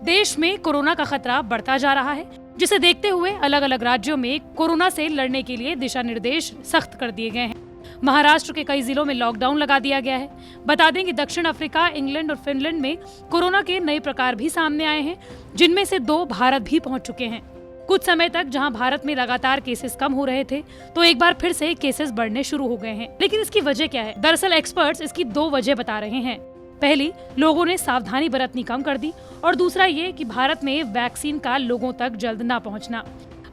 देश में कोरोना का खतरा बढ़ता जा रहा है, जिसे देखते हुए अलग अलग राज्यों में कोरोना से लड़ने के लिए दिशा निर्देश सख्त कर दिए गए हैं। महाराष्ट्र के कई जिलों में लॉकडाउन लगा दिया गया है। बता दें कि दक्षिण अफ्रीका, इंग्लैंड और फिनलैंड में कोरोना के नए प्रकार भी सामने आए हैं, जिनमें से 2 भारत भी पहुंच चुके हैं। कुछ समय तक जहां भारत में लगातार केसेस कम हो रहे थे, तो एक बार फिर से केसेस बढ़ने शुरू हो गए हैं। लेकिन इसकी वजह क्या है? दरअसल एक्सपर्ट्स इसकी 2 वजह बता रहे हैं। पहली, लोगों ने सावधानी बरतनी कम कर दी, और दूसरा ये कि भारत में वैक्सीन का लोगों तक जल्द ना पहुंचना।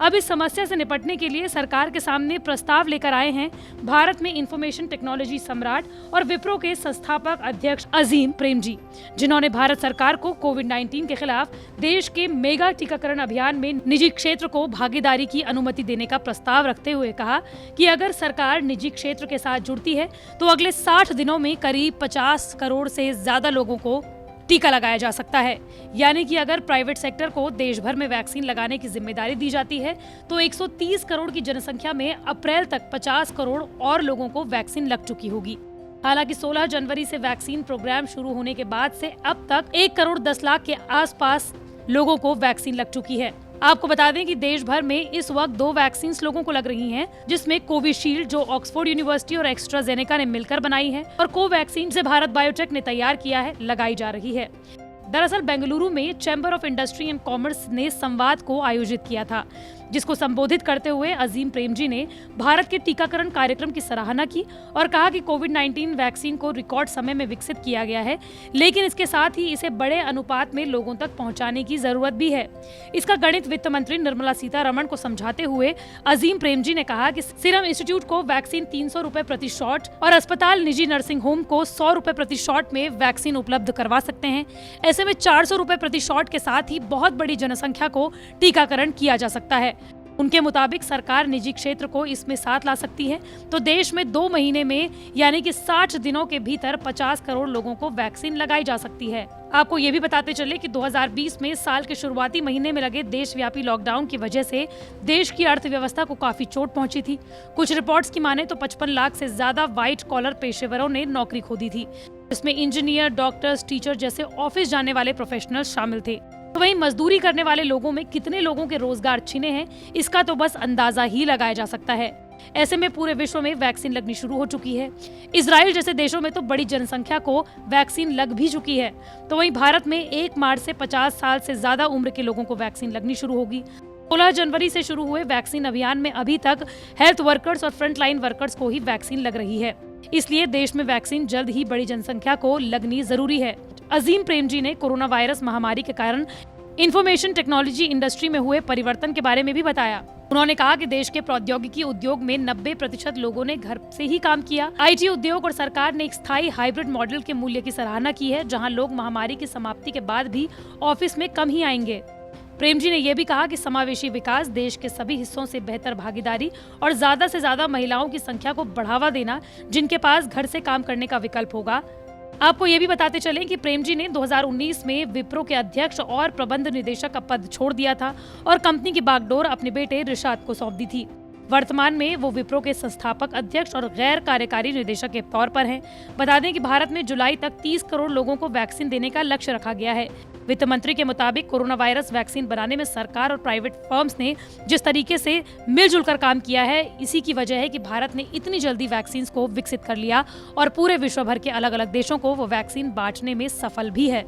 अब इस समस्या से निपटने के लिए सरकार के सामने प्रस्ताव लेकर आए हैं भारत में इंफॉर्मेशन टेक्नोलॉजी सम्राट और विप्रो के संस्थापक अध्यक्ष अजीम प्रेमजी, जिन्होंने भारत सरकार को कोविड-19 के खिलाफ देश के मेगा टीकाकरण अभियान में निजी क्षेत्र को भागीदारी की अनुमति देने का प्रस्ताव रखते हुए कहा कि अगर सरकार निजी क्षेत्र के साथ जुड़ती है तो अगले 60 दिनों में करीब 50 करोड़ से ज्यादा लोगों को टीका लगाया जा सकता है। यानी कि अगर प्राइवेट सेक्टर को देश भर में वैक्सीन लगाने की जिम्मेदारी दी जाती है तो 130 करोड़ की जनसंख्या में अप्रैल तक 50 करोड़ और लोगों को वैक्सीन लग चुकी होगी। हालांकि 16 जनवरी से वैक्सीन प्रोग्राम शुरू होने के बाद से अब तक 1 करोड़ 10 लाख के आसपास लोगों को वैक्सीन लग चुकी है। आपको बता दें कि देश भर में इस वक्त 2 वैक्सीन लोगों को लग रही हैं, जिसमें कोविशील्ड जो ऑक्सफोर्ड यूनिवर्सिटी और एस्ट्राजेनेका ने मिलकर बनाई है, और कोवैक्सीन से भारत बायोटेक ने तैयार किया है, लगाई जा रही है। दरअसल बेंगलुरु में chamber of industry and commerce ने संवाद को आयोजित किया था, जिसको संबोधित करते हुए अजीम प्रेमजी ने भारत के टीकाकरण कार्यक्रम की सराहना की और कहा कि कोविड-19 वैक्सीन को रिकॉर्ड समय में विकसित किया गया है, लेकिन इसके साथ ही इसे बड़े अनुपात में लोगों तक पहुंचाने की जरूरत भी है। इसका गणित वित्त मंत्री निर्मला सीतारमण को समझाते हुए अजीम प्रेमजी ने कहा कि सीरम इंस्टीट्यूट को वैक्सीन 300 रुपए प्रति शॉट और अस्पताल निजी नर्सिंग होम को 100 रुपए प्रति शॉट में वैक्सीन उपलब्ध करवा सकते हैं। ऐसे में 400 रुपए प्रति शॉट के साथ ही बहुत बड़ी जनसंख्या को टीकाकरण किया जा सकता है। उनके मुताबिक सरकार निजी क्षेत्र को इसमें साथ ला सकती है, तो देश में 2 महीने में यानी कि 60 दिनों के भीतर 50 करोड़ लोगों को वैक्सीन लगाई जा सकती है। आपको ये भी बताते चले कि 2020 में साल के शुरुआती महीने में लगे देशव्यापी लॉकडाउन की वजह से देश की अर्थव्यवस्था को काफी चोट पहुंची थी। कुछ रिपोर्ट्स की माने तो 55 लाख से ज्यादा व्हाइट कॉलर पेशेवरों ने नौकरी खो दी थी, जिसमें इंजीनियर, डॉक्टर्स, टीचर जैसे ऑफिस जाने वाले प्रोफेशनल शामिल थे। तो वहीं मजदूरी करने वाले लोगों में कितने लोगों के रोजगार छिने हैं, इसका तो बस अंदाजा ही लगाया जा सकता है। ऐसे में पूरे विश्व में वैक्सीन लगनी शुरू हो चुकी है। इजराइल जैसे देशों में तो बड़ी जनसंख्या को वैक्सीन लग भी चुकी है। तो वहीं भारत में 1 मार्च से 50 साल से ज्यादा उम्र के लोगों को वैक्सीन लगनी शुरू होगी। 16 जनवरी से शुरू हुए वैक्सीन अभियान में अभी तक हेल्थ वर्कर्स और फ्रंटलाइन वर्कर्स को ही वैक्सीन लग रही है। इसलिए देश में वैक्सीन जल्द ही बड़ी जनसंख्या को लगनी जरूरी है। अजीम प्रेमजी ने कोरोना वायरस महामारी के कारण इंफॉर्मेशन टेक्नोलॉजी इंडस्ट्री में हुए परिवर्तन के बारे में भी बताया। उन्होंने कहा कि देश के प्रौद्योगिकी उद्योग में 90% लोगों ने घर से ही काम किया। आईटी उद्योग और सरकार ने एक स्थायी हाइब्रिड मॉडल के मूल्य की सराहना की है, जहां लोग महामारी की समाप्ति के बाद भी ऑफिस में कम ही आएंगे। प्रेमजी ने यह भी कहा कि समावेशी विकास, देश के सभी हिस्सों से बेहतर भागीदारी और ज्यादा से ज्यादा महिलाओं की संख्या को बढ़ावा देना, जिनके पास घर से काम करने का विकल्प होगा। आपको ये भी बताते चलें कि प्रेमजी ने 2019 में विप्रो के अध्यक्ष और प्रबंध निदेशक का पद छोड़ दिया था और कंपनी की बागडोर अपने बेटे रिशाद को सौंप दी थी। वर्तमान में वो विप्रो के संस्थापक अध्यक्ष और गैर कार्यकारी निदेशक के तौर पर हैं। बता दें कि भारत में जुलाई तक 30 करोड़ लोगों को वैक्सीन देने का लक्ष्य रखा गया है। वित्त मंत्री के मुताबिक कोरोना वायरस वैक्सीन बनाने में सरकार और प्राइवेट फर्म्स ने जिस तरीके से मिलजुल कर काम किया है, इसी की वजह है कि भारत ने इतनी जल्दी वैक्सीन को विकसित कर लिया और पूरे विश्व भर के अलग अलग देशों को वो वैक्सीन बांटने में सफल भी है।